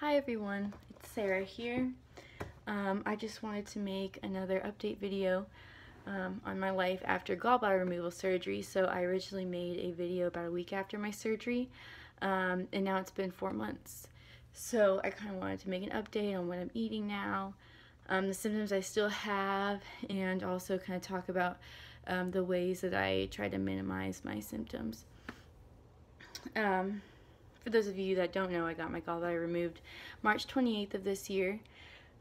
Hi everyone, it's Sarah here. I just wanted to make another update video on my life after gallbladder removal surgery. So I originally made a video about a week after my surgery, and now it's been 4 months. So I kind of wanted to make an update on what I'm eating now, the symptoms I still have, and also kind of talk about the ways that I try to minimize my symptoms. For those of you that don't know, I got my gallbladder removed March 28th of this year.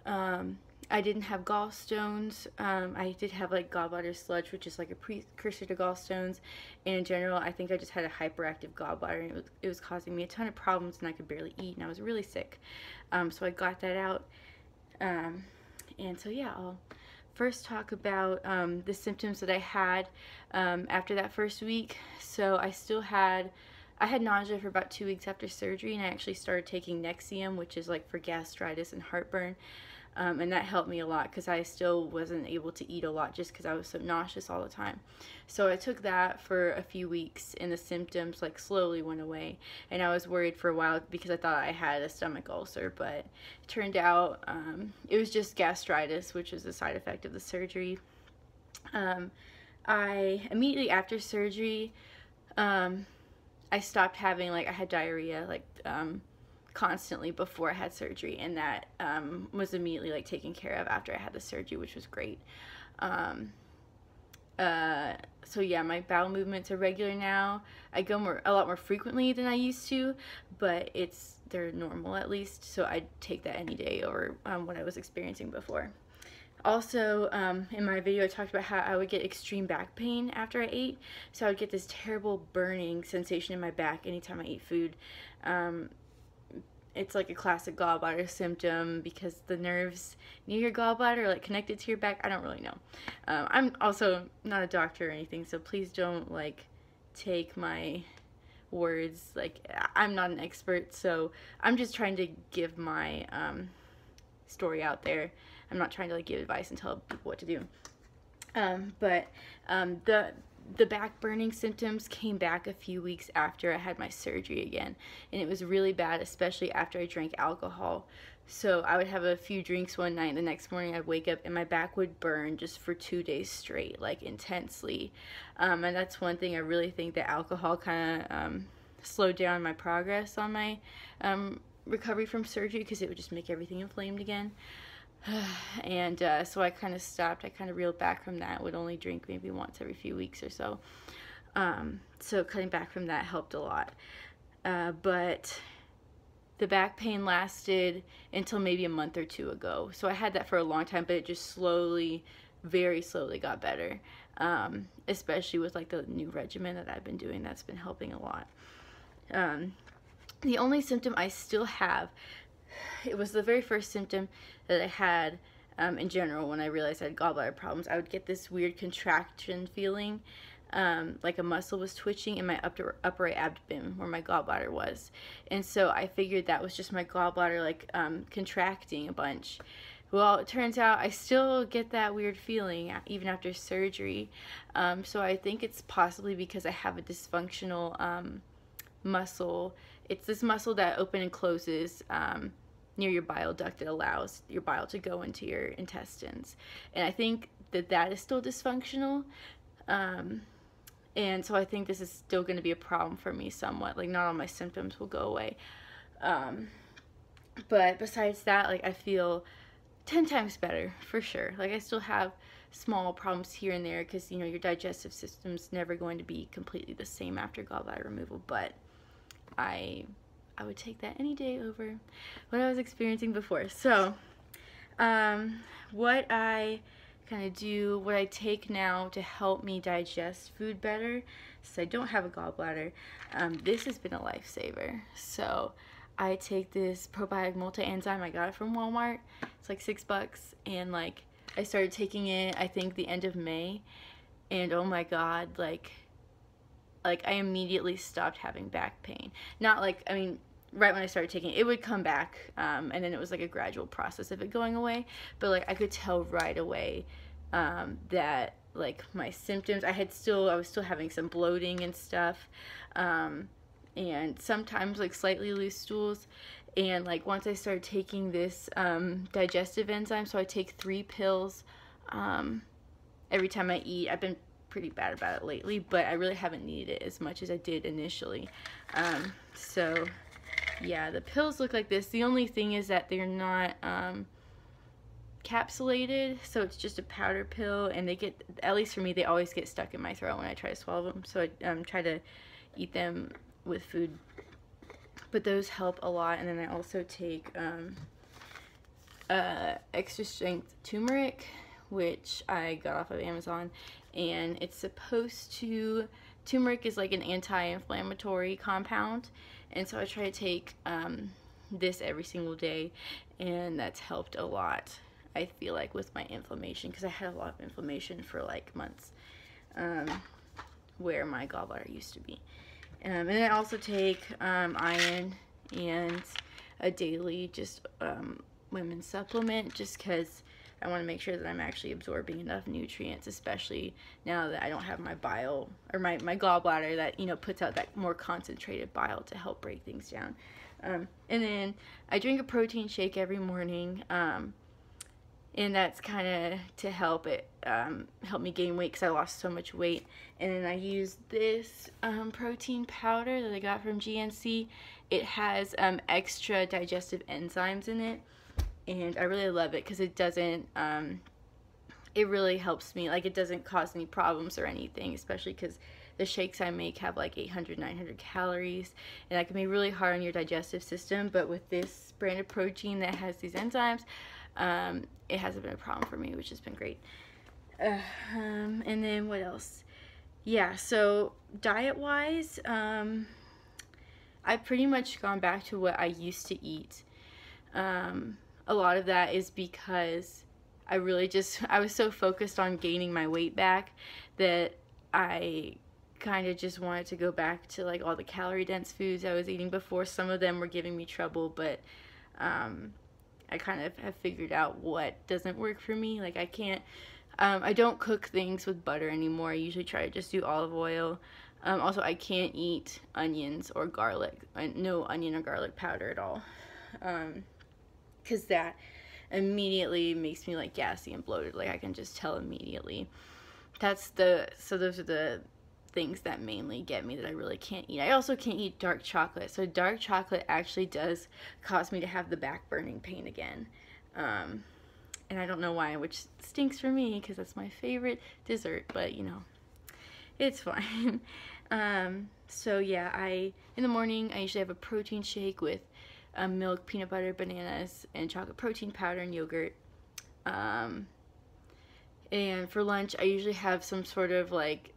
I didn't have gallstones. I did have like gallbladder sludge, which is like a precursor to gallstones. And in general, I think I just had a hyperactive gallbladder, and it was causing me a ton of problems, and I could barely eat, and I was really sick. So I got that out. And so yeah, I'll first talk about the symptoms that I had after that first week. So I had nausea for about 2 weeks after surgery, and I actually started taking Nexium, which is like for gastritis and heartburn, and that helped me a lot because I still wasn't able to eat a lot just because I was so nauseous all the time. So I took that for a few weeks, and the symptoms like slowly went away, and I was worried for a while because I thought I had a stomach ulcer, but it turned out it was just gastritis, which was a side effect of the surgery. I immediately after surgery, I stopped having, like, I had diarrhea, like, constantly before I had surgery, and that was immediately, like, taken care of after I had the surgery, which was great. So yeah, my bowel movements are regular now. I go a lot more frequently than I used to, but they're normal at least, so I'd take that any day over what I was experiencing before. Also, in my video I talked about how I would get extreme back pain after I ate. So I would get this terrible burning sensation in my back anytime I eat food. It's like a classic gallbladder symptom because the nerves near your gallbladder are like connected to your back. I don't really know. I'm also not a doctor or anything, so please don't like take my words. Like, I'm not an expert, so I'm just trying to give my story out there. I'm not trying to like give advice and tell people what to do. The back burning symptoms came back a few weeks after I had my surgery again, and it was really bad, especially after I drank alcohol. So I would have a few drinks one night, and the next morning I'd wake up and my back would burn just for 2 days straight, like intensely. And that's one thing I really think that alcohol kind of slowed down my progress on my recovery from surgery, because it would just make everything inflamed again. And so I kind of stopped. I kind of reeled back from that. Would only drink maybe once every few weeks or so. So cutting back from that helped a lot. But the back pain lasted until maybe a month or two ago. So I had that for a long time, but it just slowly, very slowly got better. Especially with like the new regimen that I've been doing. That's been helping a lot. The only symptom I still have, it was the very first symptom that I had in general when I realized I had gallbladder problems. I would get this weird contraction feeling, like a muscle was twitching in my upper right abdomen where my gallbladder was. And so I figured that was just my gallbladder like contracting a bunch. Well, it turns out I still get that weird feeling even after surgery. So I think it's possibly because I have a dysfunctional muscle. It's this muscle that opens and closes near your bile duct that allows your bile to go into your intestines. And I think that is still dysfunctional. And so I think this is still going to be a problem for me somewhat. Like, not all my symptoms will go away. But besides that, like, I feel 10 times better for sure. Like, I still have small problems here and there because, you know, your digestive system's never going to be completely the same after gallbladder removal, but I would take that any day over what I was experiencing before. So what I kind of do, what I take now to help me digest food better, since I don't have a gallbladder, this has been a lifesaver. So I take this probiotic multi-enzyme. I got it from Walmart. It's like $6, and like I started taking it I think the end of May, and oh my god, like I immediately stopped having back pain. Not like, I mean, right when I started taking it, it would come back, and then it was like a gradual process of it going away, but like I could tell right away that like my symptoms, I was still having some bloating and stuff, and sometimes like slightly loose stools. And like once I started taking this digestive enzyme, so I take 3 pills every time I eat. I've been pretty bad about it lately, but I really haven't needed it as much as I did initially. So yeah, the pills look like this. The only thing is that they're not capsulated, so it's just a powder pill, and they get, at least for me, they always get stuck in my throat when I try to swallow them, so I try to eat them with food. But those help a lot. And then I also take extra strength turmeric, which I got off of Amazon, and it's supposed to, turmeric is like an anti-inflammatory compound, and so I try to take this every single day, and that's helped a lot, I feel like, with my inflammation, because I had a lot of inflammation for like months where my gallbladder used to be. And then I also take iron and a daily just women's supplement, just because I want to make sure that I'm actually absorbing enough nutrients, especially now that I don't have my bile, or my gallbladder that, you know, puts out that more concentrated bile to help break things down. And then I drink a protein shake every morning, and that's kind of to help it help me gain weight, because I lost so much weight. And then I use this protein powder that I got from GNC. It has extra digestive enzymes in it, and I really love it because it doesn't it really helps me. Like, it doesn't cause any problems or anything, especially because the shakes I make have like 800-900 calories, and that can be really hard on your digestive system. But with this brand of protein that has these enzymes, it hasn't been a problem for me, which has been great. And then what else? Yeah, so diet-wise, I've pretty much gone back to what I used to eat. A lot of that is because I was so focused on gaining my weight back that I kind of just wanted to go back to like all the calorie-dense foods I was eating before. Some of them were giving me trouble, but I kind of have figured out what doesn't work for me. Like, I don't cook things with butter anymore. I usually try to just do olive oil. Also, I can't eat onions or garlic. No onion or garlic powder at all. Because that immediately makes me like gassy and bloated. Like, I can just tell immediately. So those are the things that mainly get me that I really can't eat. I also can't eat dark chocolate. So dark chocolate actually does cause me to have the back burning pain again. And I don't know why, which stinks for me because that's my favorite dessert, but you know, it's fine. So yeah, in the morning, I usually have a protein shake with milk, peanut butter, bananas, and chocolate protein powder and yogurt. And for lunch, I usually have some sort of like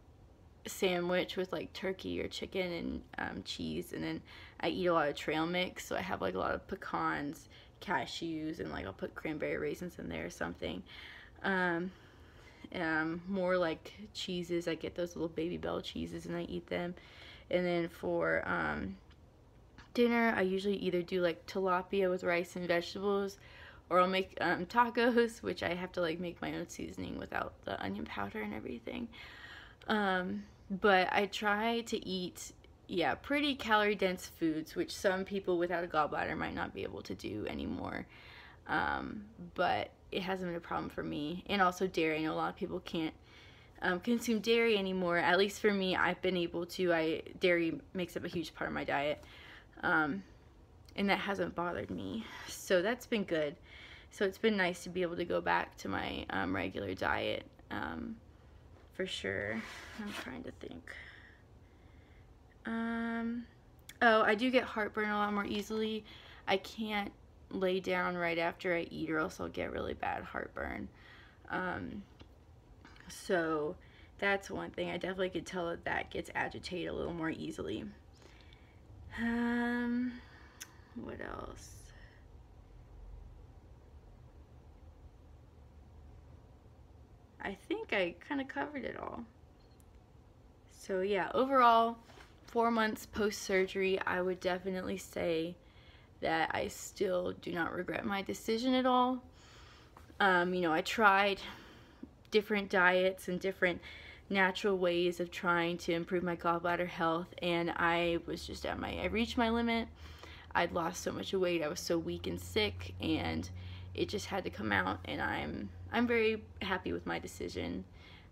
sandwich with like turkey or chicken and cheese, and then I eat a lot of trail mix, so I have like a lot of pecans, cashews, and like I'll put cranberry raisins in there or something. More like cheeses, I get those little Baby Bell cheeses and I eat them. And then for dinner, I usually either do like tilapia with rice and vegetables, or I'll make tacos, which I have to like make my own seasoning without the onion powder and everything. But I try to eat, yeah, pretty calorie dense foods, which some people without a gallbladder might not be able to do anymore. But it hasn't been a problem for me. And also dairy. I know a lot of people can't consume dairy anymore. At least for me, I've been able to. Dairy makes up a huge part of my diet. And that hasn't bothered me. So that's been good. So it's been nice to be able to go back to my regular diet. For sure. I'm trying to think. Oh, I do get heartburn a lot more easily. I can't lay down right after I eat, or else I'll get really bad heartburn. So that's one thing. I definitely could tell that gets agitated a little more easily. What else? I think I kind of covered it all. So yeah, overall, 4 months post-surgery, I would definitely say that I still do not regret my decision at all. You know, I tried different diets and different natural ways of trying to improve my gallbladder health, and I was just I reached my limit. I'd lost so much weight, I was so weak and sick, and it just had to come out, and I'm very happy with my decision.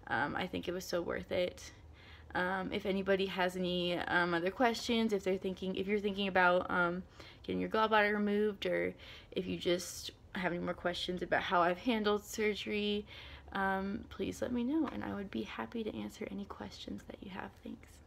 I think it was so worth it. If anybody has any other questions, if you're thinking about getting your gallbladder removed, or if you just have any more questions about how I've handled surgery, please let me know, and I would be happy to answer any questions that you have. Thanks.